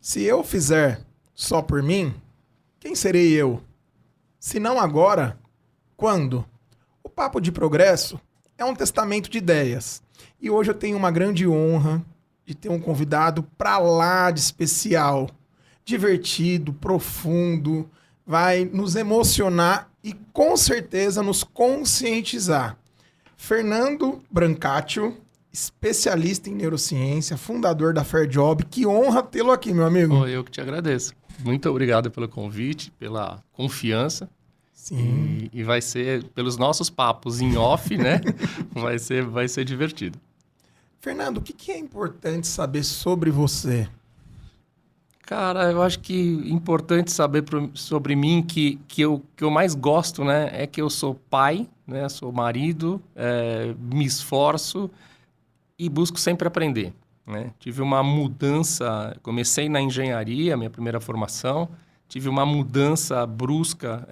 Se eu fizer só por mim, quem serei eu? Se não agora, quando? O Papo de Progresso é um testamento de ideias. E hoje eu tenho uma grande honra de ter um convidado pra lá de especial, divertido, profundo, vai nos emocionar e com certeza nos conscientizar. Fernando Brancaccio, especialista em neurociência, fundador da Fair Job. Que honra tê-lo aqui, meu amigo. Eu que te agradeço. Muito obrigado pelo convite, pela confiança. Sim. E vai ser, pelos nossos papos em off, né? vai ser divertido. Fernando, o que é importante saber sobre você? Cara, eu acho que é importante saber sobre mim que eu mais gosto, né? É que eu sou pai, né? Sou marido, me esforço e busco sempre aprender, né? Tive uma mudança, comecei na engenharia, minha primeira formação, tive uma mudança brusca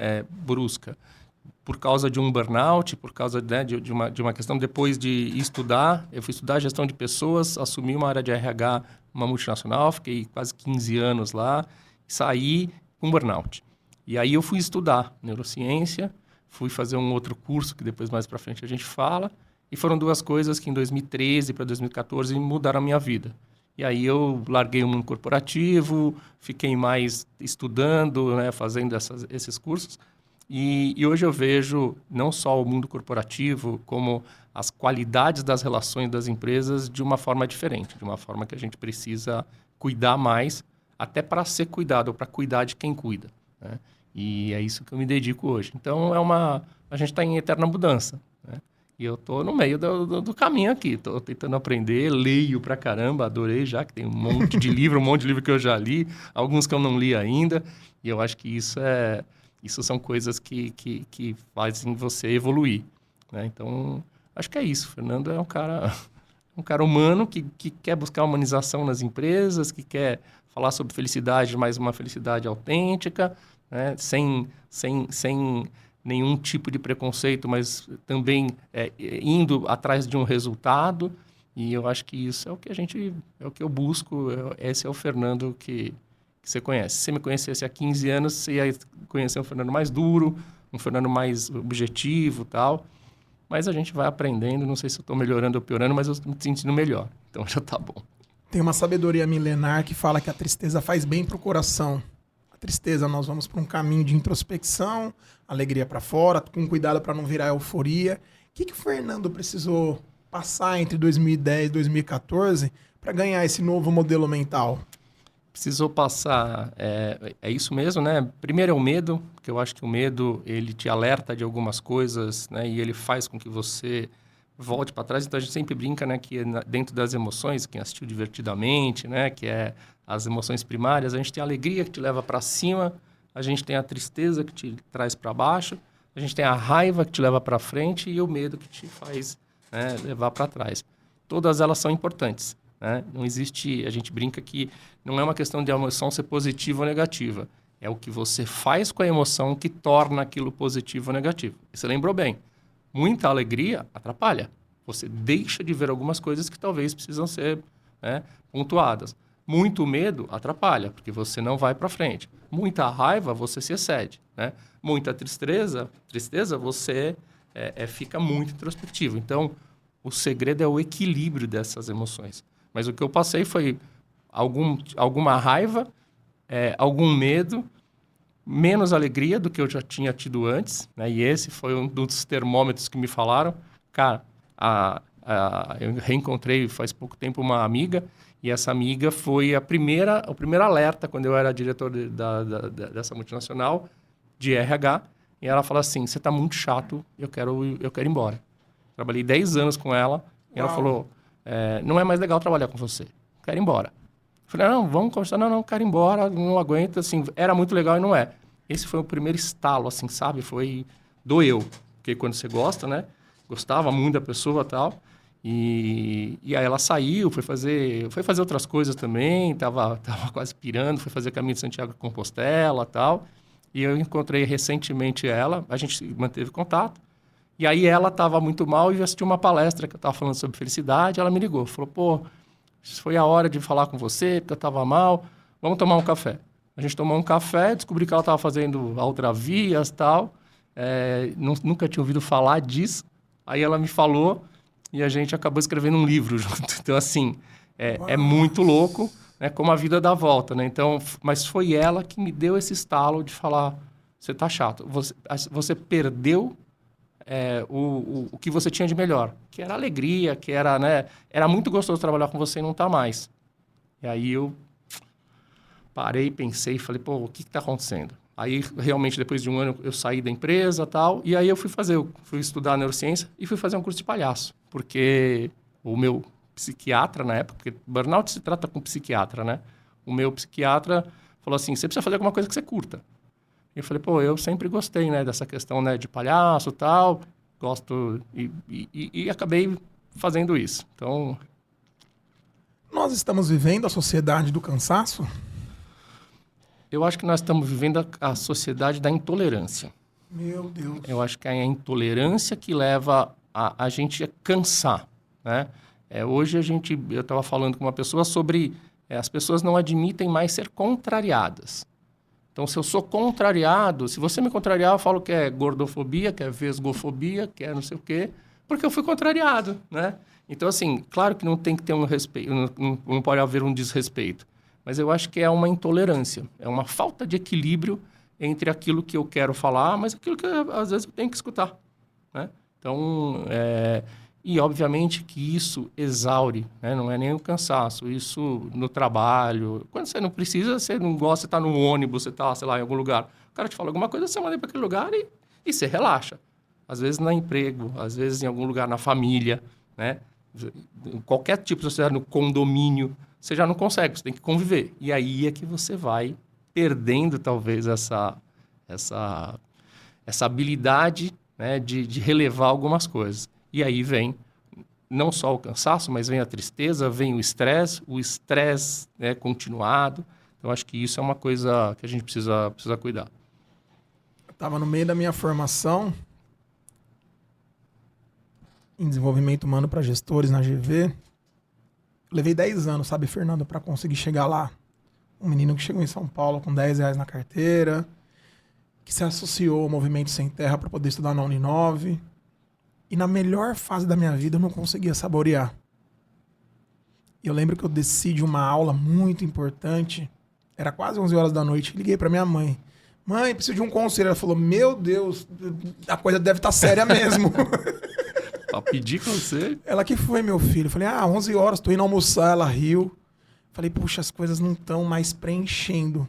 por causa de um burnout, por causa, né, de uma questão depois de estudar. Eu fui estudar gestão de pessoas, assumi uma área de RH, uma multinacional, fiquei quase 15 anos lá, saí com burnout. E aí eu fui estudar neurociência, fui fazer um outro curso que depois mais para frente a gente fala, e foram duas coisas que em 2013 para 2014 mudaram a minha vida. E aí eu larguei o mundo corporativo, fiquei mais estudando, né, fazendo esses cursos. E hoje eu vejo não só o mundo corporativo, como as qualidades das relações das empresas de uma forma diferente, de uma forma que a gente precisa cuidar mais, até para ser cuidado, ou para cuidar de quem cuida, né? E é isso que eu me dedico hoje. Então, a gente está em eterna mudança, né? E eu estou no meio do caminho aqui, estou tentando aprender, leio pra caramba, adorei já, que tem um monte de livro, que eu já li, alguns que eu não li ainda, e eu acho que isso são coisas que fazem você evoluir, né? Então, acho que é isso. O Fernando é um cara humano que quer buscar humanização nas empresas, que quer falar sobre felicidade, mas uma felicidade autêntica, né? Sem nenhum tipo de preconceito, mas também indo atrás de um resultado. E eu acho que isso é o que eu busco. Esse é o Fernando que você conhece. Se você me conhecesse há 15 anos, você ia conhecer um Fernando mais duro, um Fernando mais objetivo e tal. Mas a gente vai aprendendo, não sei se eu estou melhorando ou piorando, mas eu estou me sentindo melhor. Então já está bom. Tem uma sabedoria milenar que fala que a tristeza faz bem pro coração. A tristeza, nós vamos para um caminho de introspecção, alegria para fora, com cuidado para não virar euforia. O que o Fernando precisou passar entre 2010 e 2014 para ganhar esse novo modelo mental? Precisou passar, é isso mesmo, né? Primeiro é o medo, porque eu acho que o medo, ele te alerta de algumas coisas, né? E ele faz com que você volte para trás. Então, a gente sempre brinca, né? Que dentro das emoções, quem assistiu Divertidamente, né? Que é as emoções primárias, a gente tem a alegria que te leva para cima, a gente tem a tristeza que te traz para baixo, a gente tem a raiva que te leva para frente e o medo que te faz, né, levar para trás. Todas elas são importantes, né? Não existe, a gente brinca que não é uma questão de a emoção ser positiva ou negativa. É o que você faz com a emoção que torna aquilo positivo ou negativo. E você lembrou bem, muita alegria atrapalha. Você deixa de ver algumas coisas que talvez precisam ser, né, pontuadas. Muito medo atrapalha, porque você não vai para frente. Muita raiva, você se excede, né? Muita tristeza você fica muito introspectivo. Então, o segredo é o equilíbrio dessas emoções. Mas o que eu passei foi alguma raiva, algum medo, menos alegria do que eu já tinha tido antes, né? E esse foi um dos termômetros que me falaram. Cara, eu reencontrei faz pouco tempo uma amiga, e essa amiga foi o primeiro alerta quando eu era diretor dessa multinacional de RH, e ela falou assim: você está muito chato, eu quero ir embora. Trabalhei 10 anos com ela, e ela falou: não é mais legal trabalhar com você, quero ir embora. Falei: não, vamos conversar. Não, quero ir embora, não aguento, assim, era muito legal e não é. Esse foi o primeiro estalo, assim, sabe? Doeu, porque quando você gosta, né? Gostava muito da pessoa e tal. E aí ela saiu, foi fazer outras coisas também, tava quase pirando, foi fazer caminho de Santiago de Compostela e tal. E eu encontrei recentemente ela, a gente manteve contato. E aí ela estava muito mal e assistiu uma palestra que eu estava falando sobre felicidade. Ela me ligou, falou: pô, foi a hora de falar com você, porque eu estava mal. vamos tomar um café. A gente tomou um café, descobri que ela estava fazendo Altravias e tal. Nunca tinha ouvido falar disso. Aí ela me falou e a gente acabou escrevendo um livro junto. Então, assim, é muito louco, né, como a vida dá volta, né? Então, mas foi ela que me deu esse estalo de falar, você tá chato, você perdeu o que você tinha de melhor, que era alegria, que era, né? Era muito gostoso trabalhar com você e não tá mais. E aí eu parei, pensei, falei, pô, o que está acontecendo? Aí, realmente, depois de um ano, eu saí da empresa e tal, e aí eu fui estudar neurociência e fui fazer um curso de palhaço, porque o meu psiquiatra na época, porque burnout se trata com psiquiatra, né? O meu psiquiatra falou assim, você precisa fazer alguma coisa que você curta. E eu falei, pô, eu sempre gostei, né, dessa questão, né, de palhaço e tal, gosto, e acabei fazendo isso. Então... Nós estamos vivendo a sociedade do cansaço? Eu acho que nós estamos vivendo a sociedade da intolerância. Meu Deus. Eu acho que é a intolerância que leva a gente a cansar, né? Hoje eu estava falando com uma pessoa sobre as pessoas não admitem mais ser contrariadas. Então, se eu sou contrariado, se você me contrariar, eu falo que é gordofobia, que é vesgofobia, que é não sei o quê, porque eu fui contrariado, né? Então, assim, claro que não tem que ter um respeito, não pode haver um desrespeito. Mas eu acho que é uma intolerância, é uma falta de equilíbrio entre aquilo que eu quero falar, mas aquilo que às vezes eu tenho que escutar, né? Então, e obviamente que isso exaure, né? Não é nem o cansaço, isso no trabalho. Quando você não precisa, você não gosta, você está no ônibus, você está, sei lá, em algum lugar. O cara te fala alguma coisa, você manda para aquele lugar e você relaxa. Às vezes no emprego, às vezes em algum lugar na família, né? Em qualquer tipo de sociedade, no condomínio, você já não consegue, você tem que conviver. E aí é que você vai perdendo, talvez, essa habilidade, né, de relevar algumas coisas. E aí vem não só o cansaço, mas vem a tristeza, vem o estresse, né, continuado. Então, acho que isso é uma coisa que a gente precisa cuidar. Eu estava no meio da minha formação em desenvolvimento humano para gestores na GV. Levei 10 anos, sabe, Fernando, para conseguir chegar lá. Um menino que chegou em São Paulo com R$10 na carteira, que se associou ao Movimento Sem Terra para poder estudar na Uninove. E na melhor fase da minha vida eu não conseguia saborear. Eu lembro que eu desci de uma aula muito importante, era quase 11 horas da noite, liguei para minha mãe. Mãe, preciso de um conselho. Ela falou, meu Deus, a coisa deve estar séria mesmo. Pra pedir conselho? Ela que foi, meu filho. Eu falei, 11 horas, tô indo almoçar. Ela riu. Falei, puxa, as coisas não estão mais preenchendo.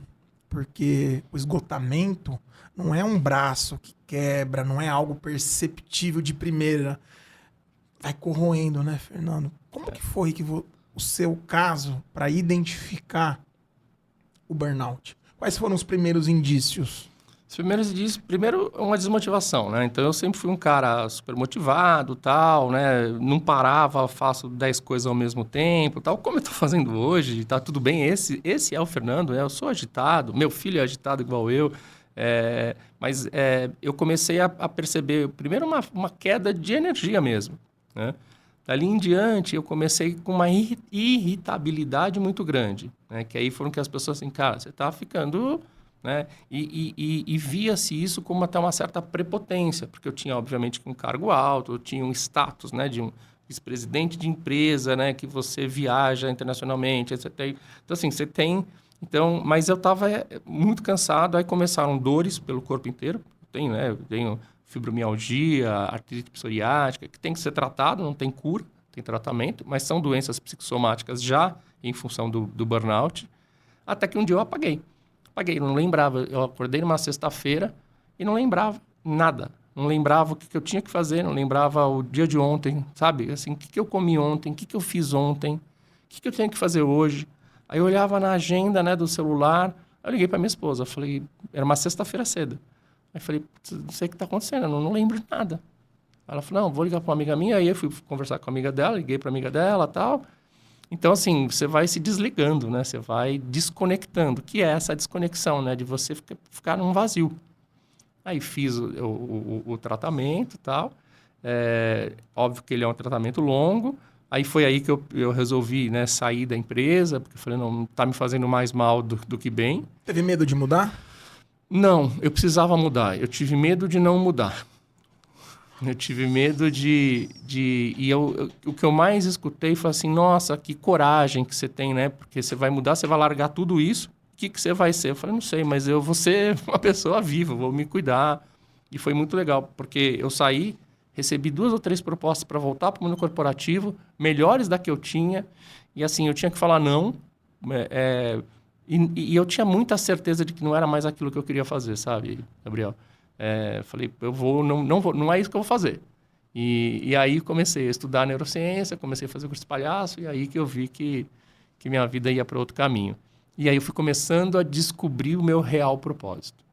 Porque o esgotamento não é um braço que quebra, não é algo perceptível de primeira. Vai corroendo, né, Fernando? Como que foi que o seu caso para identificar o burnout? Quais foram os primeiros indícios? Os primeiros indícios, primeiro, uma desmotivação, né? Então, eu sempre fui um cara super motivado, tal, né? Não parava, faço 10 coisas ao mesmo tempo, tal. Como eu tô fazendo hoje, tá tudo bem. Esse é o Fernando, né? Eu sou agitado, meu filho é agitado igual eu. Mas eu comecei a perceber, primeiro, uma queda de energia mesmo, né? Dali em diante, eu comecei com uma irritabilidade muito grande, né? Que aí foram que as pessoas assim, cara, você tá ficando... Né? E via-se isso como até uma certa prepotência, porque eu tinha, obviamente, um cargo alto, eu tinha um status, né, de um vice-presidente de empresa, né, que você viaja internacionalmente, etc. Então, assim, você tem... Então, mas eu estava muito cansado, aí começaram dores pelo corpo inteiro. Eu tenho fibromialgia, artrite psoriática, que tem que ser tratado, não tem cura, tem tratamento, mas são doenças psicossomáticas já em função do burnout. Até que um dia eu apaguei, não lembrava. Eu acordei numa sexta-feira e não lembrava nada. Não lembrava o que eu tinha que fazer, não lembrava o dia de ontem, sabe? Assim, o que eu comi ontem, o que eu fiz ontem, o que eu tenho que fazer hoje. Aí eu olhava na agenda, né, do celular, eu liguei para minha esposa, falei, era uma sexta-feira cedo. Aí falei, não sei o que está acontecendo, eu não lembro de nada. Ela falou, não, vou ligar para uma amiga minha. Aí eu fui conversar com a amiga dela, liguei para a amiga dela e tal. Então, assim, você vai se desligando, né? Você vai desconectando, que é essa desconexão, né? De você ficar num vazio. Aí fiz o tratamento e tal. Óbvio que ele é um tratamento longo. Aí foi aí que eu resolvi, né, sair da empresa, porque eu falei, não tá me fazendo mais mal do que bem. Teve medo de mudar? Não, eu precisava mudar. Eu tive medo de não mudar. Eu tive medo o que eu mais escutei foi assim, nossa, que coragem que você tem, né? Porque você vai mudar, você vai largar tudo isso. O que você vai ser? Eu falei, não sei, mas eu vou ser uma pessoa viva, vou me cuidar. E foi muito legal, porque eu saí, recebi 2 ou 3 propostas para voltar para o mundo corporativo, melhores da que eu tinha. E assim, eu tinha que falar não. E eu tinha muita certeza de que não era mais aquilo que eu queria fazer, sabe, Gabriel? Falei, não é isso que eu vou fazer. E aí comecei a estudar neurociência, comecei a fazer o curso de palhaço, e aí que eu vi que minha vida ia para outro caminho. E aí eu fui começando a descobrir o meu real propósito.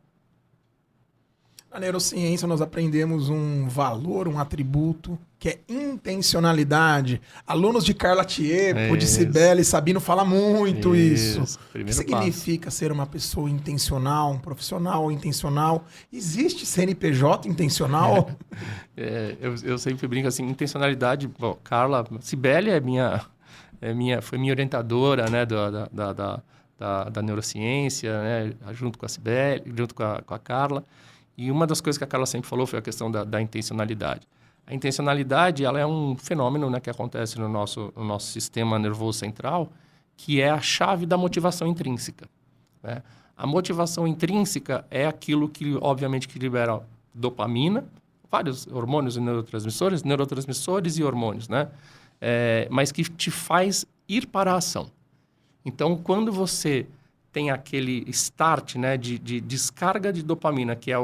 Na neurociência, nós aprendemos um valor, um atributo, que é intencionalidade. Alunos de Carla Tiepo, de Cibele, Sabino fala muito isso. O que significa ser uma pessoa intencional, um profissional intencional? Existe CNPJ intencional? Eu sempre brinco assim, intencionalidade. Bom, Carla, Cibele foi minha orientadora, né, da neurociência, né, junto com a Cibele, junto com a Carla. E uma das coisas que a Carla sempre falou foi a questão da intencionalidade. A intencionalidade, ela é um fenômeno, né, que acontece no nosso sistema nervoso central, que é a chave da motivação intrínseca, né? A motivação intrínseca é aquilo que, obviamente, que libera dopamina, vários hormônios e neurotransmissores e hormônios, né? Mas que te faz ir para a ação. Então, quando você tem aquele start, né, de descarga de dopamina, que é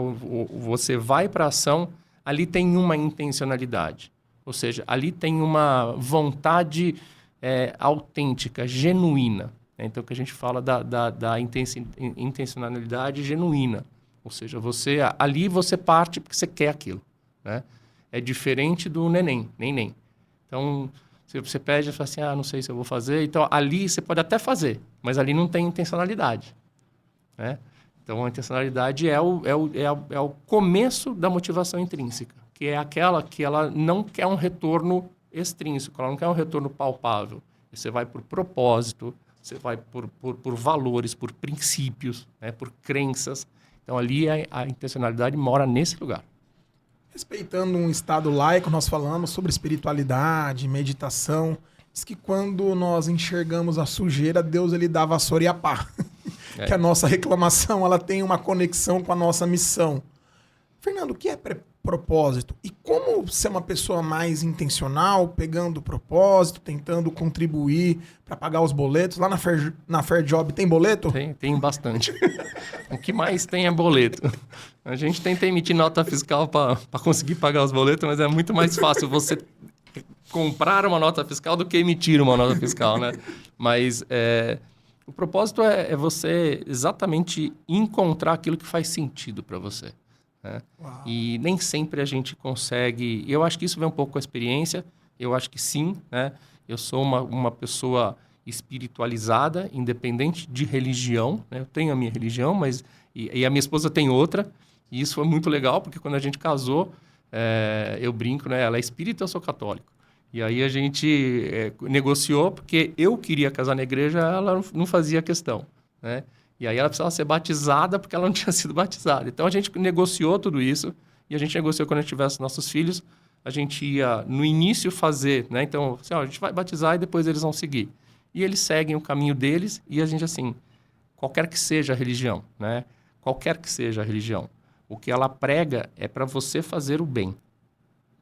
você vai para a ação, ali tem uma intencionalidade. Ou seja, ali tem uma vontade autêntica, genuína. Né? Então, que a gente fala da intencionalidade genuína. Ou seja, ali você parte porque você quer aquilo. Né? É diferente do neném. Então, se você pede e fala assim, não sei se eu vou fazer. Então, ali você pode até fazer, mas ali não tem intencionalidade. Né? Então, a intencionalidade é o começo da motivação intrínseca, que é aquela que ela não quer um retorno extrínseco, ela não quer um retorno palpável. Você vai por propósito, você vai por valores, por princípios, né? Por crenças. Então, ali a intencionalidade mora nesse lugar. Respeitando um estado laico, nós falamos sobre espiritualidade, meditação. Diz que quando nós enxergamos a sujeira, Deus ele dá a vassoura e a pá. Que a nossa reclamação ela tem uma conexão com a nossa missão. Fernando, o que é propósito? E como ser uma pessoa mais intencional, pegando o propósito, tentando contribuir para pagar os boletos? Lá na Fair Job tem boleto? Tem bastante. O que mais tem é boleto. A gente tenta emitir nota fiscal para conseguir pagar os boletos, mas é muito mais fácil você comprar uma nota fiscal do que emitir uma nota fiscal, né? Mas o propósito é você exatamente encontrar aquilo que faz sentido para você. Né? E nem sempre a gente consegue... Eu acho que isso vem um pouco com a experiência. Eu acho que sim. Né? Eu sou uma pessoa espiritualizada, independente de religião. Né? Eu tenho a minha religião, mas... E a minha esposa tem outra. E isso foi muito legal, porque quando a gente casou, eu brinco, né? Ela é espírita, eu sou católico. E aí a gente negociou, porque eu queria casar na igreja, ela não fazia questão, né? E aí ela precisava ser batizada, porque ela não tinha sido batizada. Então a gente negociou tudo isso, e a gente negociou quando a gente tivesse nossos filhos, a gente ia no início fazer, né? Então, assim, a gente vai batizar e depois eles vão seguir. E eles seguem o caminho deles, e a gente, assim, qualquer que seja a religião, né? Qualquer que seja a religião, o que ela prega é para você fazer o bem.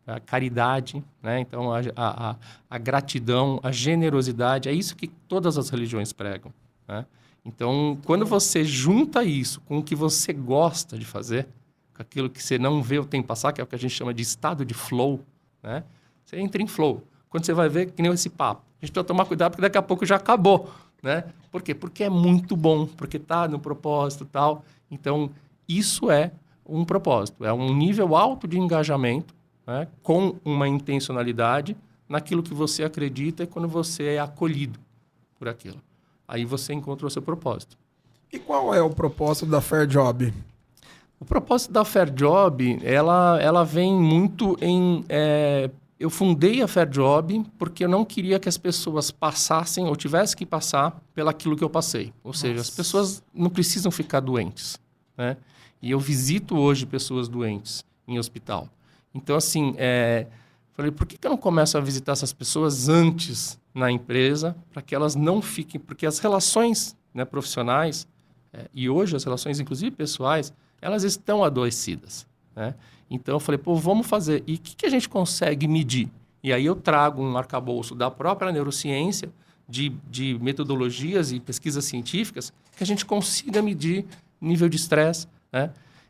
A caridade, né? Então, a gratidão, a generosidade, é isso que todas as religiões pregam. Né? Então, quando você junta isso com o que você gosta de fazer, com aquilo que você não vê o tempo passar, que é o que a gente chama de estado de flow, né? Você entra em flow. Quando você vai ver, que nem esse papo. A gente precisa tomar cuidado, porque daqui a pouco já acabou. Né? Por quê? Porque é muito bom, porque está no propósito e tal. Então, isso é um propósito. É um nível alto de engajamento, né, com uma intencionalidade naquilo que você acredita e quando você é acolhido por aquilo. Aí você encontra o seu propósito. E qual é o propósito da Fair Job? O propósito da Fair Job, ela vem muito em eu fundei a Fair Job porque eu não queria que as pessoas passassem ou tivessem que passar pelaquilo que eu passei. Ou seja, as pessoas não precisam ficar doentes, né? E eu visito hoje pessoas doentes em hospital. Então, assim, falei, por que eu não começo a visitar essas pessoas antes na empresa para que elas não fiquem... Porque as relações, né, profissionais, e hoje as relações, inclusive pessoais, elas estão adoecidas, né? Então, eu falei, pô, vamos fazer. E o que a gente consegue medir? E aí eu trago um arcabouço da própria neurociência, de metodologias e pesquisas científicas, que a gente consiga medir nível de estresse, né?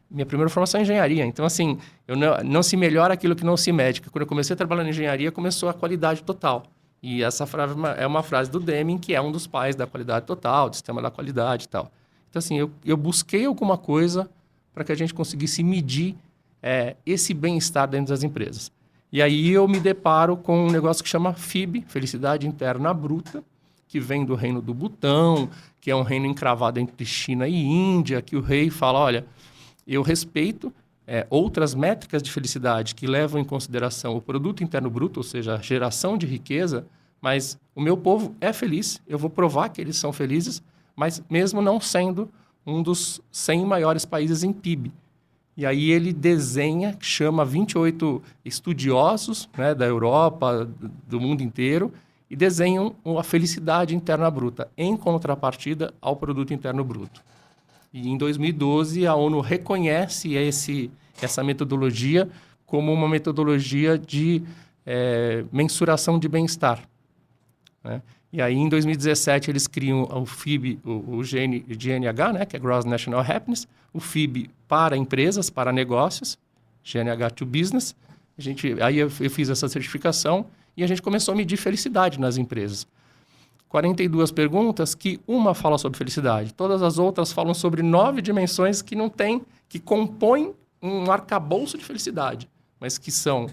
Minha primeira formação é engenharia. Então, assim, não se melhora aquilo que não se mede. Quando eu comecei a trabalhar na engenharia, começou a qualidade total. E essa frase é uma frase do Deming, que é um dos pais da qualidade total, do sistema da qualidade e tal. Então, assim, eu busquei alguma coisa para que a gente conseguisse medir esse bem-estar dentro das empresas. E aí eu me deparo com um negócio que chama FIB, Felicidade Interna Bruta, que vem do reino do Butão, que é um reino encravado entre China e Índia, que o rei fala, olha, eu respeito outras métricas de felicidade que levam em consideração o produto interno bruto, ou seja, a geração de riqueza, mas o meu povo é feliz, eu vou provar que eles são felizes, mas mesmo não sendo um dos 100 maiores países em PIB. E aí ele desenha, chama 28 estudiosos, né, da Europa, do mundo inteiro, e desenham a felicidade interna bruta, em contrapartida ao produto interno bruto. E em 2012, a ONU reconhece essa metodologia como uma metodologia de mensuração de bem-estar, né? E aí, em 2017, eles criam o FIB, o GNH, né, que é Gross National Happiness, o FIB para empresas, para negócios, GNH to Business. Aí eu fiz essa certificação e a gente começou a medir felicidade nas empresas. 42 perguntas que uma fala sobre felicidade. Todas as outras falam sobre 9 dimensões que compõem um arcabouço de felicidade, mas que são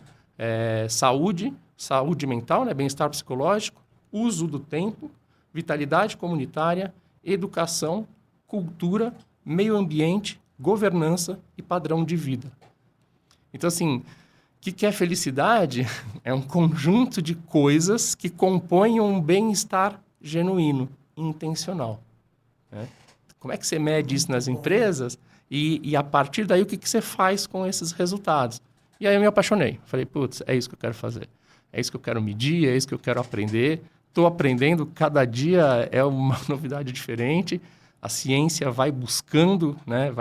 saúde mental, né, bem-estar psicológico, uso do tempo, vitalidade comunitária, educação, cultura, meio ambiente, governança e padrão de vida. Então, assim, o que é felicidade? É um conjunto de coisas que compõem um bem-estar genuíno, intencional, né? Como é que você mede isso nas empresas? E a partir daí, o que você faz com esses resultados? E aí eu me apaixonei. Falei, putz, é isso que eu quero fazer. É isso que eu quero medir, é isso que eu quero aprender. Estou aprendendo, cada dia é uma novidade diferente. A ciência vai buscando, né?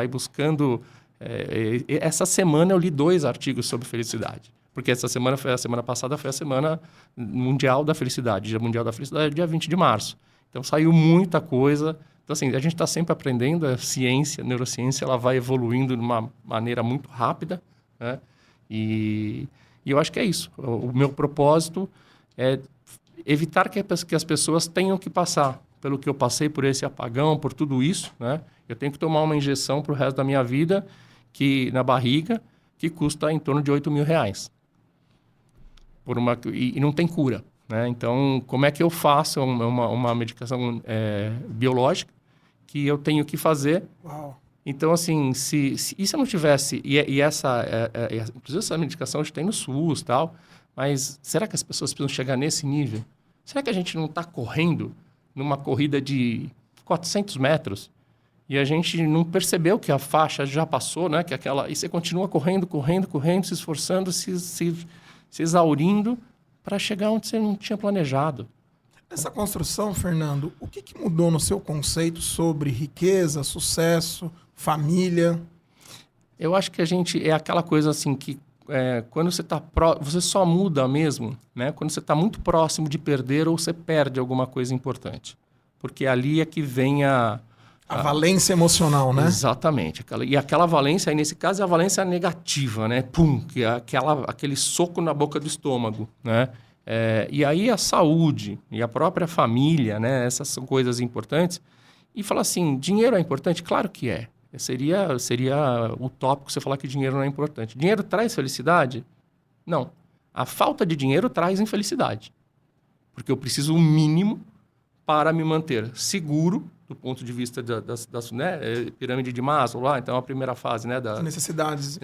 Essa semana eu li 2 artigos sobre felicidade. Porque a semana passada foi a Semana Mundial da Felicidade. Dia Mundial da Felicidade é dia 20 de março. Então saiu muita coisa. Então, assim, a gente está sempre aprendendo. A ciência, a neurociência, ela vai evoluindo de uma maneira muito rápida, né? E eu acho que é isso. O meu propósito é evitar que as pessoas tenham que passar pelo que eu passei, por esse apagão, por tudo isso, né? Eu tenho que tomar uma injeção para o resto da minha vida na barriga, que custa em torno de R$8.000. E não tem cura, né? Então, como é que eu faço uma medicação biológica que eu tenho que fazer? Uau. Então, assim, se eu não tivesse... inclusive, essa medicação a gente tem no SUS e tal, mas será que as pessoas precisam chegar nesse nível? Será que a gente não está correndo numa corrida de 400 metros e a gente não percebeu que a faixa já passou, né? E você continua correndo, se esforçando, se exaurindo para chegar onde você não tinha planejado. Nessa construção, Fernando, o que mudou no seu conceito sobre riqueza, sucesso, família? Eu acho que é aquela coisa assim que quando você está você só muda mesmo, né? Quando você está muito próximo de perder ou você perde alguma coisa importante. Porque ali é que vem a valência emocional, né? Exatamente. E aquela valência, aí nesse caso, é a valência negativa, né? Pum, que é aquele soco na boca do estômago, né? E aí a saúde e a própria família, né? Essas são coisas importantes. E falar assim, dinheiro é importante? Claro que é. Seria utópico você falar que dinheiro não é importante. Dinheiro traz felicidade? Não. A falta de dinheiro traz infelicidade. Porque eu preciso o mínimo para me manter seguro, do ponto de vista das né, pirâmide de Maslow lá, então a primeira fase, né, das necessidades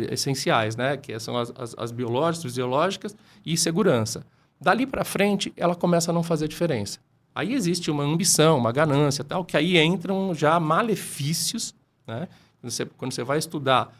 essenciais, né, que são as biológicas, fisiológicas e segurança. Dali para frente, ela começa a não fazer diferença. Aí existe uma ambição, uma ganância, tal, que aí entram já malefícios, né? Quando você vai estudar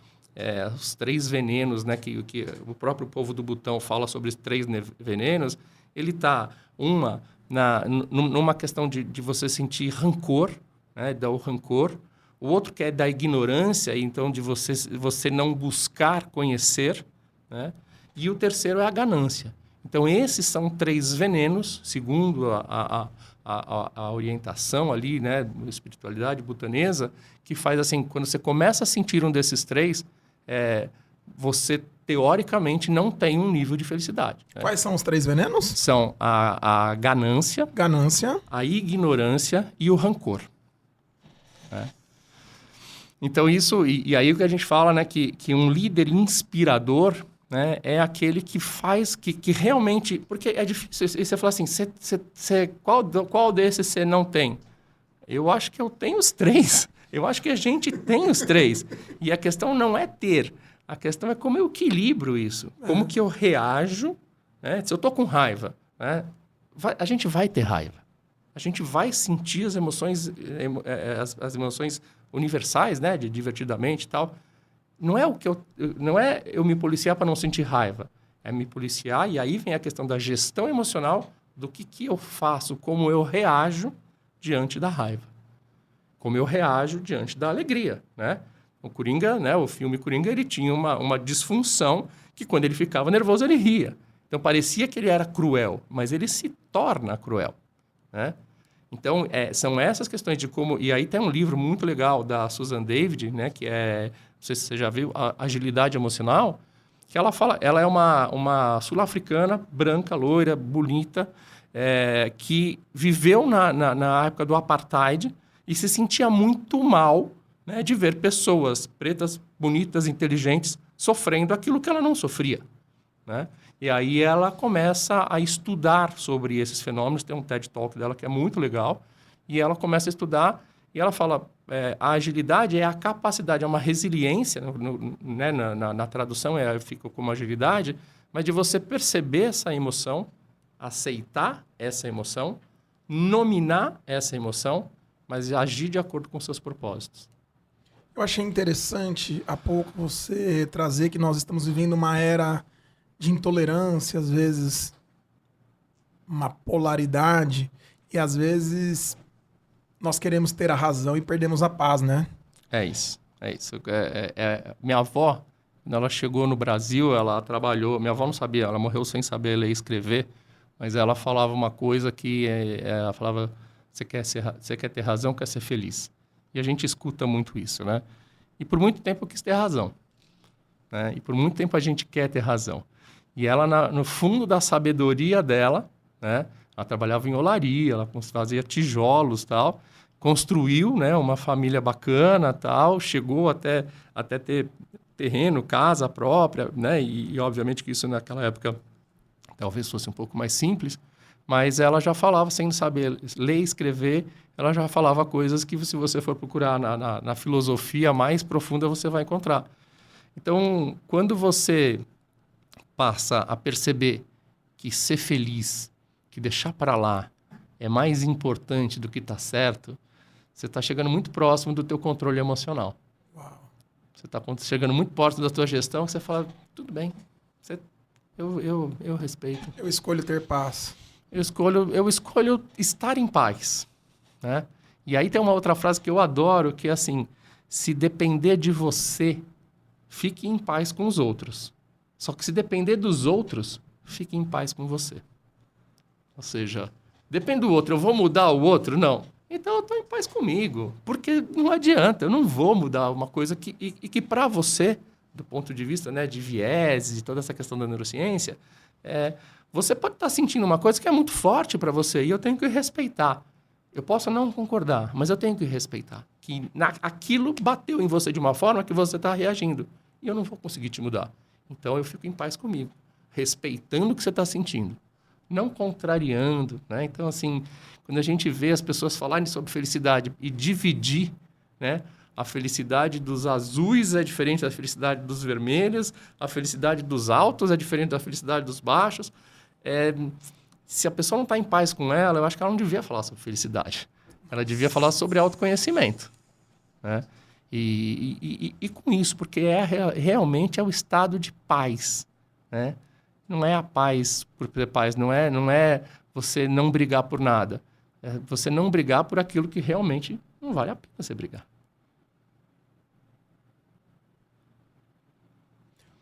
os 3 venenos, né, que o próprio povo do Butão fala sobre os 3 venenos, ele está numa questão de você sentir rancor, né, o rancor. O outro que é da ignorância, então de você não buscar conhecer, né? E o terceiro é a ganância. Então, esses são 3 venenos, segundo a orientação ali, né, da espiritualidade butanesa, que faz assim, quando você começa a sentir um desses 3, você, teoricamente, não tem um nível de felicidade. Né? Quais são os 3 venenos? São a ganância, a ignorância e o rancor. Né? Então, isso... E aí o que a gente fala, né, que um líder inspirador, né, é aquele que faz, que realmente... Porque é difícil. E você fala assim, qual desses você não tem? Eu acho que eu tenho os 3. Eu acho que a gente tem os 3. E a questão não é ter. A questão é como eu equilibro isso. Como que eu reajo. Né? Se eu estou com raiva, né, a gente vai ter raiva. A gente vai sentir as emoções, as emoções universais, né, de divertidamente e tal. Não é eu me policiar para não sentir raiva. É me policiar, e aí vem a questão da gestão emocional do que eu faço, como eu reajo diante da raiva. Como eu reajo diante da alegria, né? O Coringa, né, o filme Coringa, ele tinha uma disfunção que quando ele ficava nervoso, ele ria. Então, parecia que ele era cruel, mas ele se torna cruel, né? Então, são essas questões de como... E aí tem um livro muito legal da Susan David, né, que não sei se você já viu, Agilidade Emocional, que ela fala... Ela é uma sul-africana, branca, loira, bonita, que viveu na época do apartheid e se sentia muito mal, né, de ver pessoas pretas, bonitas, inteligentes, sofrendo aquilo que ela não sofria, né? E aí ela começa a estudar sobre esses fenômenos. Tem um TED Talk dela que é muito legal. E ela começa a estudar e ela fala, a agilidade é a capacidade, é uma resiliência, né, na tradução fica como agilidade, mas de você perceber essa emoção, aceitar essa emoção, nominar essa emoção, mas agir de acordo com seus propósitos. Eu achei interessante há pouco você trazer que nós estamos vivendo uma era de intolerância, às vezes uma polaridade, e às vezes nós queremos ter a razão e perdemos a paz, né? É isso. Minha avó, quando ela chegou no Brasil, ela trabalhou... Minha avó não sabia, ela morreu sem saber ler e escrever, mas ela falava uma coisa que... ela falava, você quer ter razão, quer ser feliz. E a gente escuta muito isso, né? E por muito tempo eu quis ter razão, né? E por muito tempo a gente quer ter razão. E ela, no fundo da sabedoria dela, né, ela trabalhava em olaria, ela fazia tijolos, tal, construiu, né, uma família bacana, tal, chegou até ter terreno, casa própria, né, e obviamente que isso naquela época talvez fosse um pouco mais simples, mas ela já falava, sem saber ler e escrever, ela já falava coisas que, se você for procurar na filosofia mais profunda, você vai encontrar. Então, quando você passa a perceber que ser feliz, que deixar para lá, é mais importante do que estar certo, você está chegando muito próximo do teu controle emocional. Uau. Você está chegando muito próximo da tua gestão, que você fala, tudo bem, eu respeito. Eu escolho ter paz. Eu escolho estar em paz, né? E aí tem uma outra frase que eu adoro, que é assim, se depender de você, fique em paz com os outros. Só que se depender dos outros, fique em paz com você. Ou seja, depende do outro, eu vou mudar o outro? Não. Então eu estou em paz comigo, porque não adianta, eu não vou mudar uma coisa que para você, do ponto de vista, né, de viés, de toda essa questão da neurociência, você pode estar sentindo uma coisa que é muito forte para você e eu tenho que respeitar. Eu posso não concordar, mas eu tenho que respeitar. Que aquilo bateu em você de uma forma que você está reagindo e eu não vou conseguir te mudar. Então eu fico em paz comigo, respeitando o que você está sentindo. não contrariando, né? Então, assim, quando a gente vê as pessoas falarem sobre felicidade e dividir, né? A felicidade dos azuis é diferente da felicidade dos vermelhos, a felicidade dos altos é diferente da felicidade dos baixos. Se a pessoa não está em paz com ela, eu acho que ela não devia falar sobre felicidade. Ela devia falar sobre autoconhecimento, né? E com isso, porque realmente é o estado de paz, né? Não é a paz por ter paz, não é você não brigar por nada. É você não brigar por aquilo que realmente não vale a pena você brigar.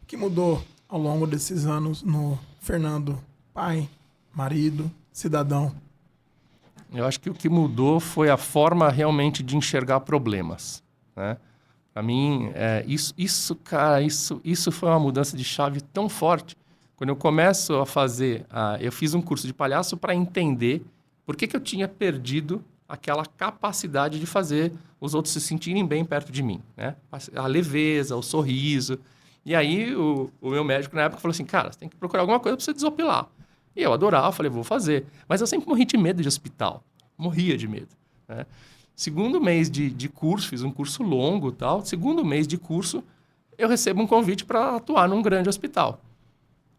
O que mudou ao longo desses anos no Fernando, pai, marido, cidadão? Eu acho que o que mudou foi a forma realmente de enxergar problemas, né? Para mim, isso foi uma mudança de chave tão forte. Quando eu começo a fazer... eu fiz um curso de palhaço para entender por que eu tinha perdido aquela capacidade de fazer os outros se sentirem bem perto de mim, né? A leveza, o sorriso. E aí, o meu médico, na época, falou assim, cara, você tem que procurar alguma coisa para você desopilar. E eu adorava, falei, vou fazer. Mas eu sempre morri de medo de hospital. Morria de medo, né? Segundo mês de curso, fiz um curso longo e tal. Segundo mês de curso, eu recebo um convite para atuar num grande hospital.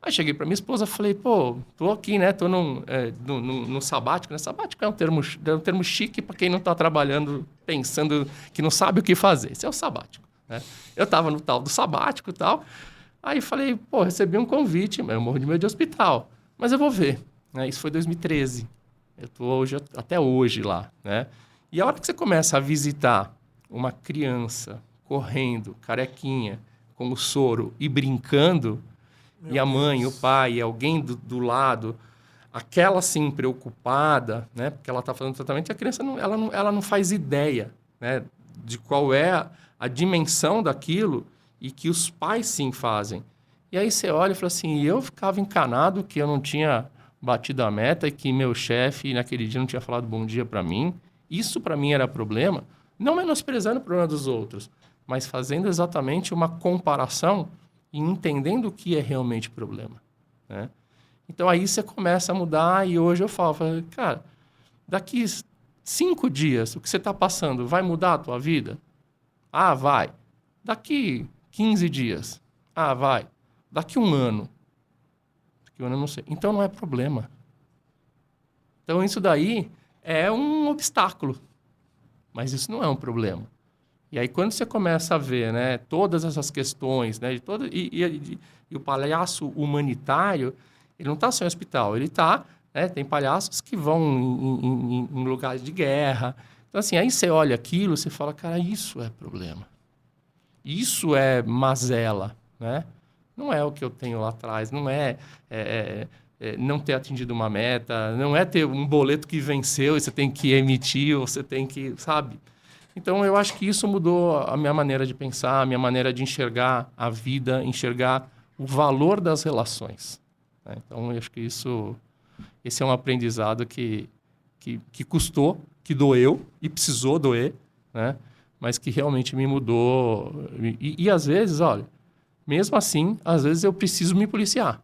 Aí cheguei para minha esposa e falei, pô, tô aqui, né? Tô no sabático. Né? Sabático é um termo chique para quem não está trabalhando, pensando que não sabe o que fazer. Esse é o sabático, né? Eu estava no tal do sabático e tal. Aí falei, pô, recebi um convite, mas eu morro de medo de hospital. Mas eu vou ver, né? Isso foi 2013. Eu estou até hoje lá, né? E a hora que você começa a visitar uma criança correndo, carequinha, com o soro e brincando, e a mãe, o pai, alguém do lado, aquela assim preocupada, né? Porque ela está fazendo tratamento e a criança ela não faz ideia, né? De qual é a dimensão daquilo e que os pais sim fazem. E aí você olha e fala assim, eu ficava encanado que eu não tinha batido a meta e que meu chefe naquele dia não tinha falado bom dia para mim. Isso para mim era problema, não menosprezando o problema dos outros, mas fazendo exatamente uma comparação e entendendo o que é realmente problema, né? Então aí você começa a mudar e hoje eu falo, cara, daqui 5 dias, o que você está passando vai mudar a tua vida? Ah, vai. Daqui 15 dias? Ah, vai. Daqui 1 ano? Daqui 1 ano eu não sei. Então não é problema. Então isso daí é um obstáculo, mas isso não é um problema. E aí quando você começa a ver, né, todas essas questões, né, e o palhaço humanitário, ele não está só em hospital, ele está, né, tem palhaços que vão em lugares de guerra. Então assim, aí você olha aquilo, você fala, cara, isso é problema. Isso é mazela, né? Não é o que eu tenho lá atrás, não não ter atingido uma meta, não é ter um boleto que venceu e você tem que emitir, ou você tem que, sabe? Então, eu acho que isso mudou a minha maneira de pensar, a minha maneira de enxergar a vida, enxergar o valor das relações, né? Então, eu acho que esse é um aprendizado que custou, que doeu e precisou doer, né? Mas que realmente me mudou. E às vezes, olha, mesmo assim, às vezes eu preciso me policiar,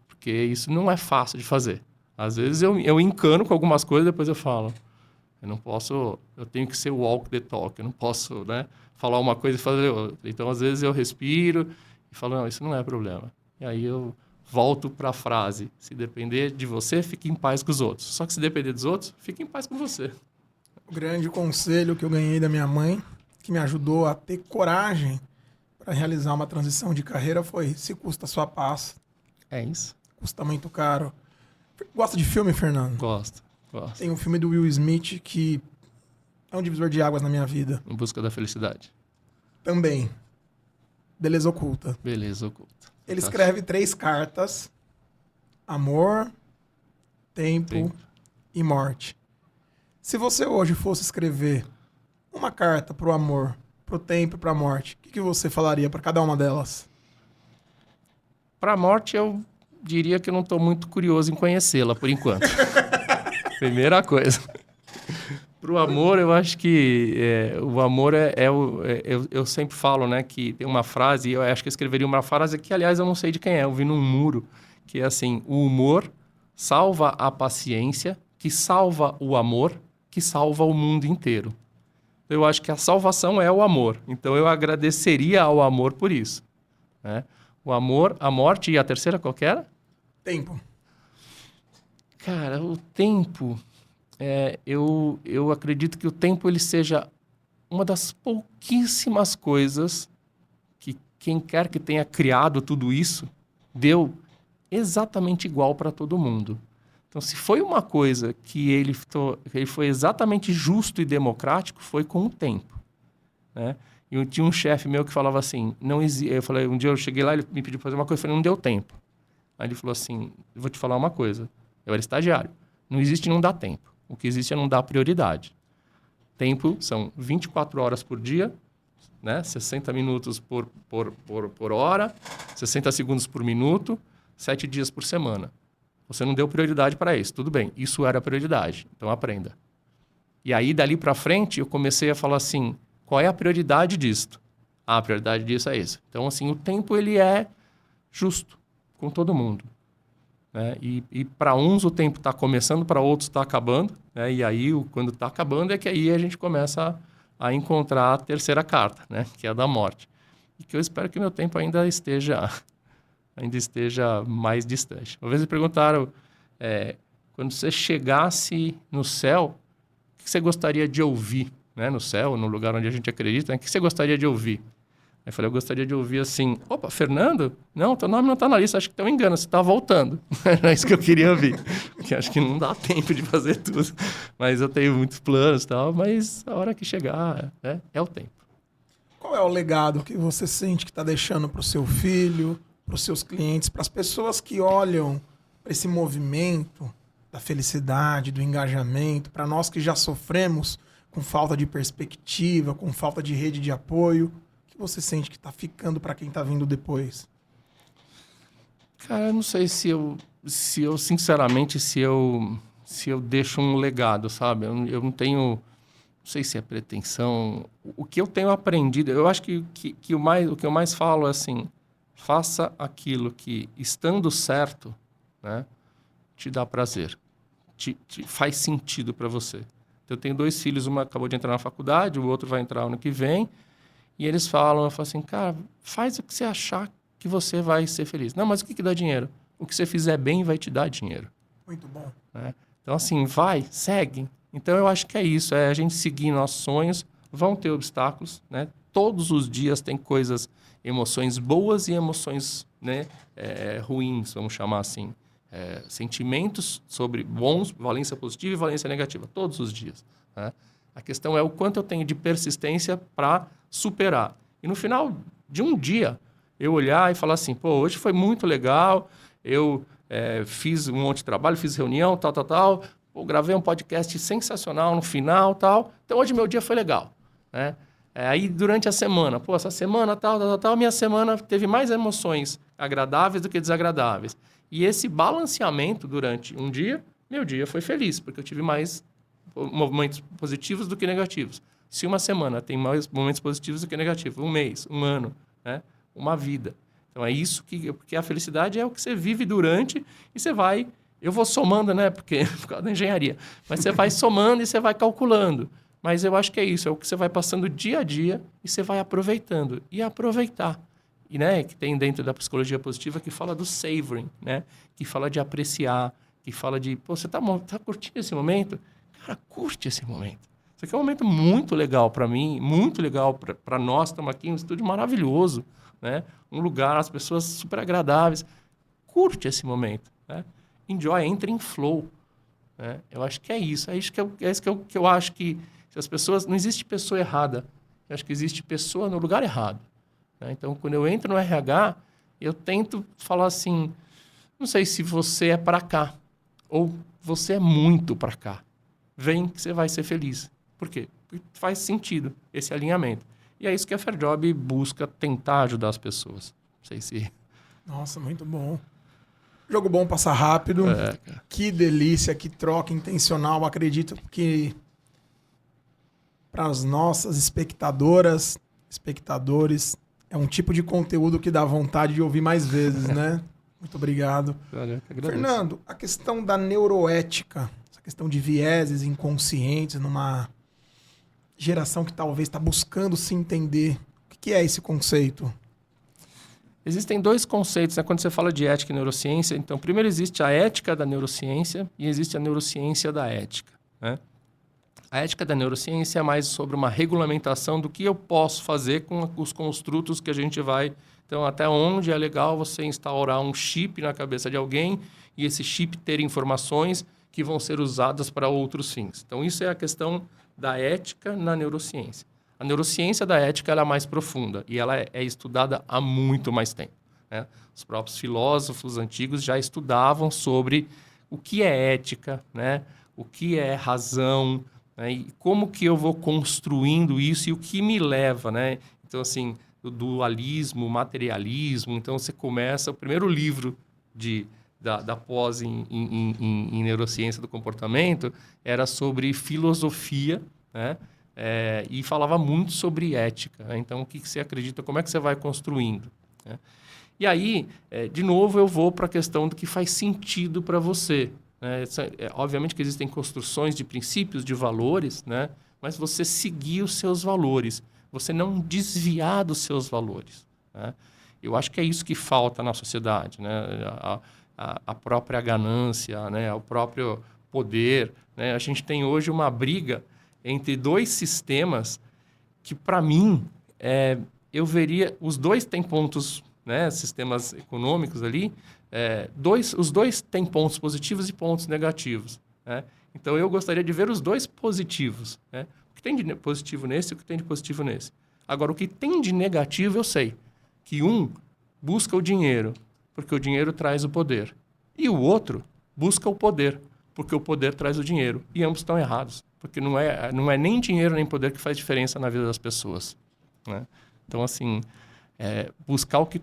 porque isso não é fácil de fazer. Às vezes eu encano com algumas coisas e depois eu falo, eu tenho que ser o walk the talk, eu não posso, né, falar uma coisa e fazer outra. Então, às vezes eu respiro e falo, não, isso não é problema. E aí eu volto para a frase, se depender de você, fique em paz com os outros. Só que se depender dos outros, fique em paz com você. O grande conselho que eu ganhei da minha mãe, que me ajudou a ter coragem para realizar uma transição de carreira, foi: se custa a sua paz. É isso. Custa muito caro. Gosta de filme, Fernando? Gosto. Tem um filme do Will Smith que é um divisor de águas na minha vida. Em Busca da Felicidade. Também. Beleza Oculta. Beleza Oculta. Ele escreve 3 cartas: amor, tempo e morte. Se você hoje fosse escrever uma carta pro amor, pro tempo e pra morte, o que você falaria para cada uma delas? Para a morte, eu diria que eu não estou muito curioso em conhecê-la, por enquanto. Primeira coisa. Para o amor, eu acho que o amor eu sempre falo, né, que tem uma frase, eu acho que eu escreveria uma frase que, aliás, eu não sei de quem é, eu vi num muro, que é assim: o humor salva a paciência, que salva o amor, que salva o mundo inteiro. Eu acho que a salvação é o amor. Então, eu agradeceria ao amor por isso. Né? O amor, a morte e a terceira qualquer? Tempo. Cara, o tempo... eu acredito que o tempo ele seja uma das pouquíssimas coisas que quem quer que tenha criado tudo isso deu exatamente igual para todo mundo. Então, se foi uma coisa que ele foi exatamente justo e democrático, foi com o tempo. Né? E eu tinha um chefe meu que falava assim, eu falei, um dia eu cheguei lá, ele me pediu para fazer uma coisa, eu falei, não deu tempo. Aí ele falou assim, eu vou te falar uma coisa, eu era estagiário, não existe não dá tempo, o que existe é não dar prioridade. Tempo são 24 horas por dia, né? 60 minutos por hora, 60 segundos por minuto, 7 dias por semana. Você não deu prioridade para isso. Tudo bem, isso era a prioridade. Então, aprenda. E aí, dali para frente, eu comecei a falar assim, qual é a prioridade disto? A prioridade disso é isso. Então, assim, o tempo, ele é justo com todo mundo. Né? E para uns o tempo está começando, para outros está acabando. Né? E aí, quando está acabando, é que aí a gente começa a encontrar a terceira carta, né? Que é a da morte. E que eu espero que meu tempo ainda esteja mais distante. Uma vez me perguntaram, quando você chegasse no céu, o que você gostaria de ouvir? Né? No céu, no lugar onde a gente acredita, né? O que você gostaria de ouvir? Aí eu falei, eu gostaria de ouvir assim, opa, Fernando? Não, teu nome não está na lista, acho que tem um engano, você está voltando. Era isso que eu queria ouvir, porque acho que não dá tempo de fazer tudo. Mas eu tenho muitos planos e tal, mas a hora que chegar, é o tempo. Qual é o legado que você sente que está deixando para o seu filho, para os seus clientes, para as pessoas que olham para esse movimento da felicidade, do engajamento, para nós que já sofremos com falta de perspectiva, com falta de rede de apoio? O que você sente que está ficando para quem está vindo depois? Cara, eu não sei se eu sinceramente, se eu deixo um legado, sabe? Eu não tenho, não sei se é pretensão. O que eu tenho aprendido, eu acho que o que eu mais falo é assim, faça aquilo que, estando certo, né, te dá prazer, te faz sentido para você. Eu tenho 2 filhos, uma acabou de entrar na faculdade, o outro vai entrar ano que vem, e eles falam, eu falo assim, cara, faz o que você achar que você vai ser feliz. Não, mas o que dá dinheiro? O que você fizer bem vai te dar dinheiro. Muito bom. Né? Então, assim, vai, segue. Então, eu acho que é isso, é a gente seguir nossos sonhos, vão ter obstáculos, né? Todos os dias tem coisas, emoções boas e emoções, né, ruins, vamos chamar assim. Sentimentos sobre bons, valência positiva e valência negativa, todos os dias. Né? A questão é o quanto eu tenho de persistência para superar. E no final de um dia, eu olhar e falar assim, pô, hoje foi muito legal, eu fiz um monte de trabalho, fiz reunião, tal, pô, gravei um podcast sensacional no final, tal. Então, hoje meu dia foi legal. Né? Aí, durante a semana, pô, essa semana, tal, minha semana teve mais emoções agradáveis do que desagradáveis. E esse balanceamento durante um dia, meu dia foi feliz, porque eu tive mais momentos positivos do que negativos. Se uma semana tem mais momentos positivos do que negativos, um mês, um ano, né? Uma vida. Então, é isso porque a felicidade é o que você vive durante e você vai... Eu vou somando, né? Porque por causa da engenharia. Mas você vai somando e você vai calculando. Mas eu acho que é isso. É o que você vai passando dia a dia e você vai aproveitando. E aproveitar. E, né, que tem dentro da psicologia positiva que fala do savoring, né? Que fala de apreciar, que fala de... Pô, você tá curtindo esse momento? Cara, curte esse momento. Isso aqui é um momento muito legal para mim, muito legal para nós. Estamos aqui em um estúdio maravilhoso, né? Um lugar, as pessoas super agradáveis. Curte esse momento, né? Enjoy, entre em flow. Né? Eu acho que é isso. É isso que eu acho que se as pessoas... Não existe pessoa errada. Eu acho que existe pessoa no lugar errado. Né? Então, quando eu entro no RH, eu tento falar assim, não sei se você é para cá ou você é muito para cá. Vem que você vai ser feliz. Por quê? Porque faz sentido esse alinhamento. E é isso que a FairJob busca tentar ajudar as pessoas. Não sei se... Nossa, muito bom. Jogo bom, passa rápido. Que delícia, que troca intencional. Acredito que para as nossas espectadores, é um tipo de conteúdo que dá vontade de ouvir mais vezes, né? Muito obrigado. Olha, que agradeço. Fernando, a questão da neuroética, essa questão de vieses inconscientes numa geração que talvez está buscando se entender. O que é esse conceito? Existem dois conceitos, né? Quando você fala de ética e neurociência. Então, primeiro existe a ética da neurociência e existe a neurociência da ética, né? A ética da neurociência é mais sobre uma regulamentação do que eu posso fazer com os construtos que a gente vai... Então, até onde é legal você instaurar um chip na cabeça de alguém e esse chip ter informações que vão ser usadas para outros fins. Então, isso é a questão da ética na neurociência. A neurociência da ética ela é mais profunda e ela é estudada há muito mais tempo, né? Os próprios filósofos antigos já estudavam sobre o que é ética, né? O que é razão, né? E como que eu vou construindo isso e o que me leva, né? Então, assim, o dualismo, o materialismo. Então, você começa... O primeiro livro da pós em neurociência do comportamento era sobre filosofia, né? E falava muito sobre ética, né? Então, o que você acredita, como é que você vai construindo, né? E aí, de novo, eu vou para a questão do que faz sentido para você, né? Obviamente que existem construções de princípios, de valores, né? Mas você seguir os seus valores, você não desviar dos seus valores, né? Eu acho que é isso que falta na sociedade, né? A própria ganância, né? O próprio poder, né? A gente tem hoje uma briga entre dois sistemas que, para mim, eu veria... Os dois têm pontos, né? Sistemas econômicos ali. Os dois têm pontos positivos e pontos negativos, né? Então, eu gostaria de ver os dois positivos, né? O que tem de positivo nesse e o que tem de positivo nesse. Agora, o que tem de negativo, eu sei. Que um busca o dinheiro, porque o dinheiro traz o poder. E o outro busca o poder, porque o poder traz o dinheiro. E ambos estão errados, porque não é nem dinheiro nem poder que faz diferença na vida das pessoas, né? Então, assim, buscar o que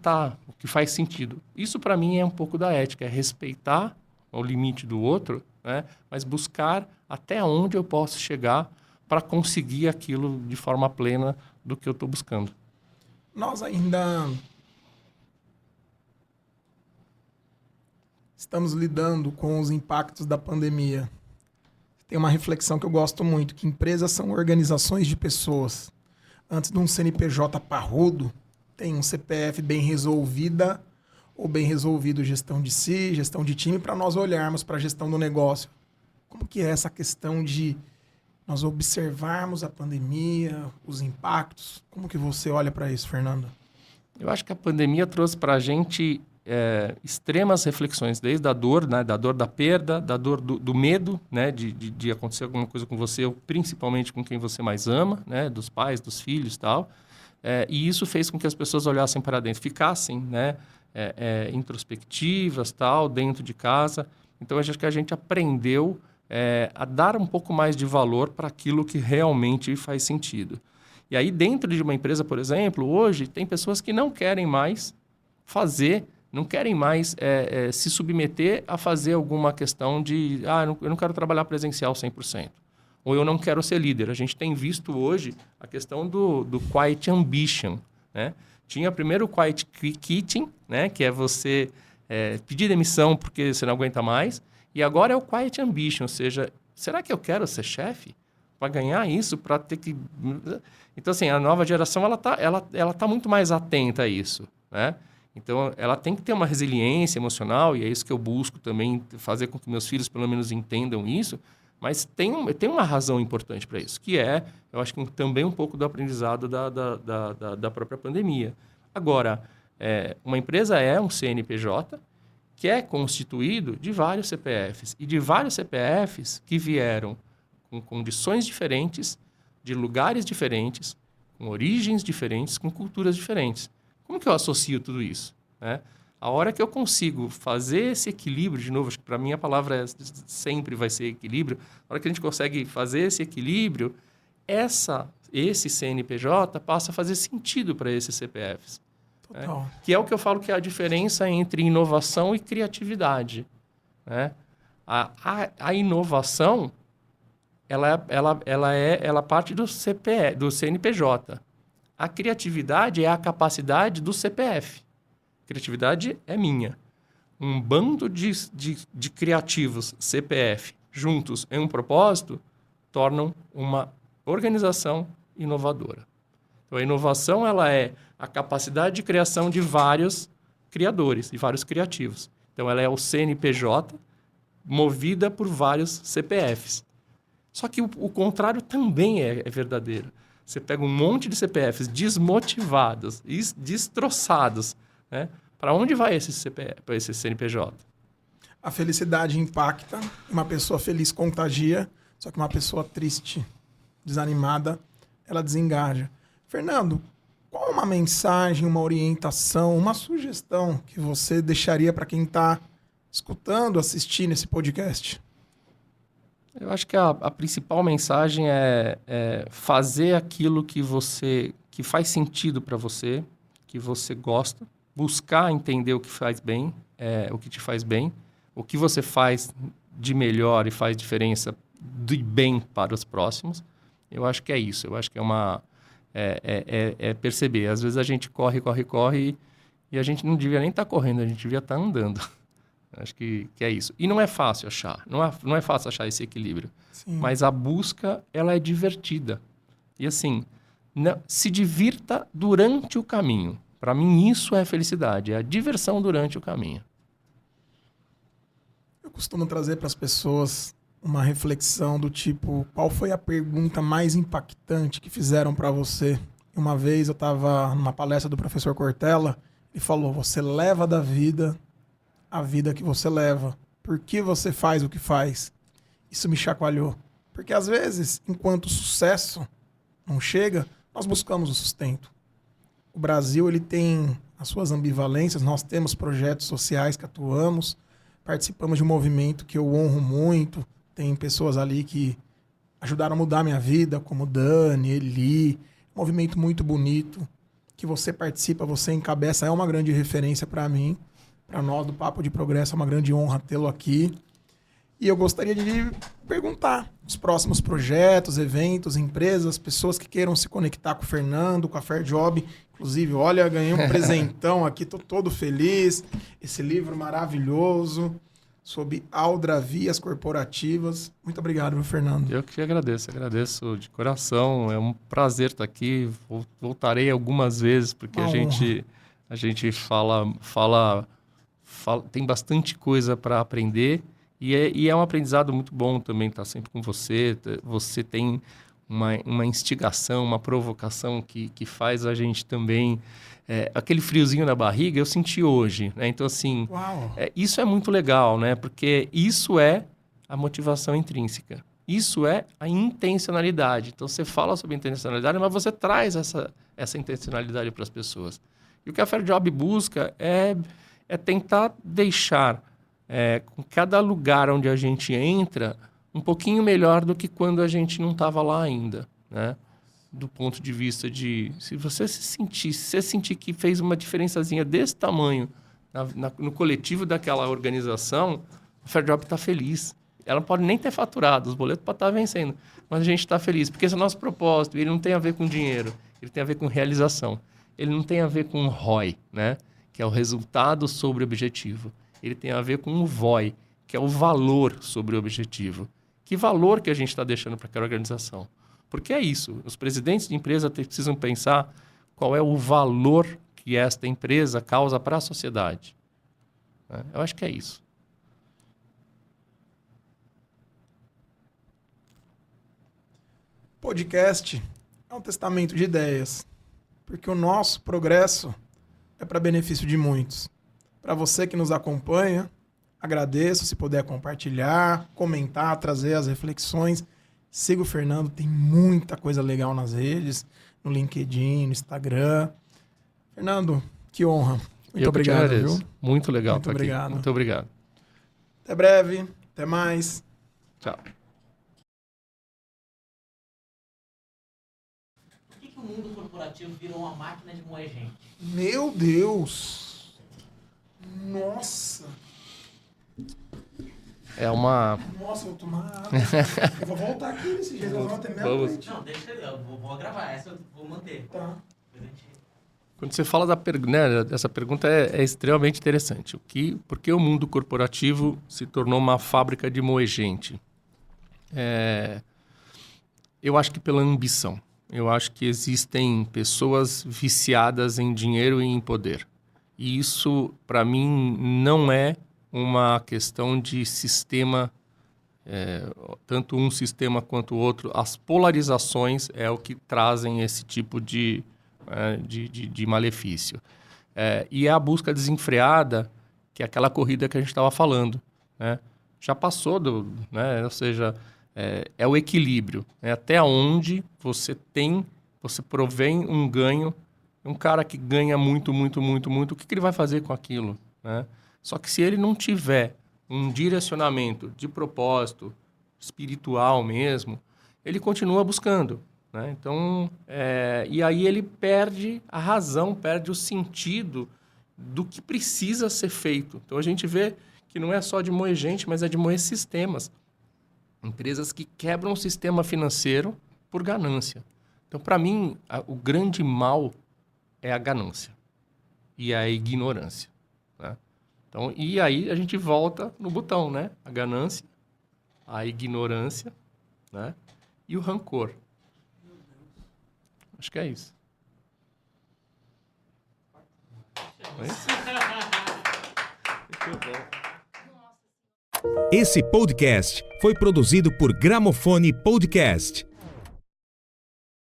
faz sentido. Isso, para mim, é um pouco da ética, é respeitar o limite do outro, né? Mas buscar até onde eu posso chegar para conseguir aquilo de forma plena do que eu estou buscando. Nós ainda estamos lidando com os impactos da pandemia. Tem uma reflexão que eu gosto muito, que empresas são organizações de pessoas. Antes de um CNPJ parrudo, tem um CPF bem resolvida ou bem resolvido gestão de si, gestão de time, para nós olharmos para a gestão do negócio. Como que é essa questão de nós observarmos a pandemia, os impactos? Como que você olha para isso, Fernando? Eu acho que a pandemia trouxe para a gente extremas reflexões, desde a dor, né, da dor da perda, da dor do medo, né, de acontecer alguma coisa com você, ou principalmente com quem você mais ama, né, dos pais, dos filhos e tal. E isso fez com que as pessoas olhassem para dentro, ficassem, né, introspectivas, tal, dentro de casa. Então, acho que a gente aprendeu a dar um pouco mais de valor para aquilo que realmente faz sentido. E aí, dentro de uma empresa, por exemplo, hoje, tem pessoas que não querem mais não querem mais se submeter a fazer alguma questão de eu não quero trabalhar presencial 100%. Ou eu não quero ser líder. A gente tem visto hoje a questão do quiet ambition, né? Tinha primeiro o quiet quitting, né? Que é você pedir demissão porque você não aguenta mais. E agora é o quiet ambition, ou seja, será que eu quero ser chefe? Para ganhar isso, para ter que... Então, assim, a nova geração ela tá muito mais atenta a isso, né? Então, ela tem que ter uma resiliência emocional, e é isso que eu busco também, fazer com que meus filhos, pelo menos, entendam isso. Mas tem uma razão importante para isso, que eu acho que também um pouco do aprendizado da própria pandemia. Agora, uma empresa é um CNPJ que é constituído de vários CPFs, e de vários CPFs que vieram com condições diferentes, de lugares diferentes, com origens diferentes, com culturas diferentes. Como que eu associo tudo isso, né? A hora que eu consigo fazer esse equilíbrio, de novo, acho que para mim a palavra sempre vai ser equilíbrio, a hora que a gente consegue fazer esse equilíbrio, esse CNPJ passa a fazer sentido para esses CPFs. Total. Que é o que eu falo que é a diferença entre inovação e criatividade, né? A inovação, ela parte do CNPJ. A criatividade é a capacidade do CPF. Criatividade é minha. um bando de criativos CPF juntos em um propósito tornam uma organização inovadora. Então, a inovação ela é a capacidade de criação de vários criadores, de vários criativos. Então, ela é o CNPJ movida por vários CPFs. Só que o contrário também é verdadeiro. Você pega um monte de CPFs desmotivados, destroçados, né? Para onde vai esse CNPJ? A felicidade impacta, uma pessoa feliz contagia, só que uma pessoa triste, desanimada, ela desengaja. Fernando, qual uma mensagem, uma orientação, uma sugestão que você deixaria para quem está escutando, assistindo esse podcast? Eu acho que a principal mensagem é fazer aquilo que faz sentido para você, que você gosta, buscar entender o que faz bem, o que te faz bem, o que você faz de melhor e faz diferença de bem para os próximos. Eu acho que é isso. Eu acho que é perceber. Às vezes a gente corre e a gente não devia nem estar correndo, a gente devia estar andando. Acho que é isso. E não é fácil achar. Não é fácil achar esse equilíbrio. Sim. Mas a busca, ela é divertida. E assim, se divirta durante o caminho. Para mim, isso é felicidade. É a diversão durante o caminho. Eu costumo trazer para as pessoas uma reflexão do tipo, qual foi a pergunta mais impactante que fizeram para você? Uma vez eu estava numa palestra do professor Cortella, ele falou, você leva da vida a vida que você leva. Por que você faz o que faz? Isso me chacoalhou. Porque às vezes, enquanto o sucesso não chega, nós buscamos o sustento. O Brasil ele tem as suas ambivalências, nós temos projetos sociais que atuamos, participamos de um movimento que eu honro muito, tem pessoas ali que ajudaram a mudar a minha vida, como Dani, Eli, um movimento muito bonito, que você participa, você encabeça, é uma grande referência para mim, para nós do Papo de Progresso, é uma grande honra tê-lo aqui. E eu gostaria de perguntar os próximos projetos, eventos, empresas, pessoas que queiram se conectar com o Fernando, com a Fairjob. Inclusive, olha, ganhei um presentão aqui, estou todo feliz. Esse livro maravilhoso sobre aldravias corporativas. Muito obrigado, meu Fernando. Eu que agradeço de coração. É um prazer estar aqui. Voltarei algumas vezes, porque a gente fala, tem bastante coisa para aprender. E é um aprendizado muito bom também estar sempre com você. Você tem uma instigação, uma provocação que faz a gente também... aquele friozinho na barriga eu senti hoje, né? Então, assim, isso é muito legal, né? Porque isso é a motivação intrínseca. Isso é a intencionalidade. Então, você fala sobre intencionalidade, mas você traz essa intencionalidade para as pessoas. E o que a Fairjob busca é tentar deixar... com cada lugar onde a gente entra, um pouquinho melhor do que quando a gente não estava lá ainda, né? Do ponto de vista de... Se você sentir que fez uma diferençazinha desse tamanho no coletivo daquela organização, a Fairjob está feliz. Ela não pode nem ter faturado, os boletos podem estar vencendo, mas a gente está feliz, porque esse é o nosso propósito. Ele não tem a ver com dinheiro, ele tem a ver com realização. Ele não tem a ver com ROI, né? Que é o resultado sobre o objetivo. Ele tem a ver com o VOI, que é o valor sobre o objetivo. Que valor que a gente está deixando para aquela organização? Porque é isso. Os presidentes de empresa precisam pensar qual é o valor que esta empresa causa para a sociedade. Eu acho que é isso. Podcast é um testamento de ideias, porque o nosso progresso é para benefício de muitos. Para você que nos acompanha, agradeço se puder compartilhar, comentar, trazer as reflexões. Siga o Fernando, tem muita coisa legal nas redes, no LinkedIn, no Instagram. Fernando, que honra. Muito obrigado, viu? Muito legal. Muito obrigado. Aqui. Muito obrigado. Até breve, até mais. Tchau. Por que o mundo corporativo virou uma máquina de moer gente? Meu Deus! Nossa! Nossa, eu vou tomar água. Eu vou voltar aqui desse jeito, eu vou até meia-noite. Não, deixa eu vou gravar, essa eu vou manter. Tá. Quando você fala essa pergunta é extremamente interessante. Por que o mundo corporativo se tornou uma fábrica de moer gente? Eu acho que pela ambição. Eu acho que existem pessoas viciadas em dinheiro e em poder. E isso, para mim, não é uma questão de sistema, tanto um sistema quanto o outro. As polarizações é o que trazem esse tipo de malefício. E é a busca desenfreada, que é aquela corrida que a gente estava falando, né? Já passou ou seja, é o equilíbrio, né? Até onde você provém um ganho. Um cara que ganha muito, muito, muito, muito, o que ele vai fazer com aquilo, né? Só que se ele não tiver um direcionamento de propósito espiritual mesmo, ele continua buscando, né? Então, e aí ele perde a razão, perde o sentido do que precisa ser feito. Então, a gente vê que não é só de moer gente, mas é de moer sistemas. Empresas que quebram o sistema financeiro por ganância. Então, para mim, o grande mal é a ganância e a ignorância, né? Então, e aí a gente volta no botão, né? A ganância, a ignorância, né? E o rancor. Acho que é isso. É isso? Muito bom. Esse podcast foi produzido por Gramofone Podcast.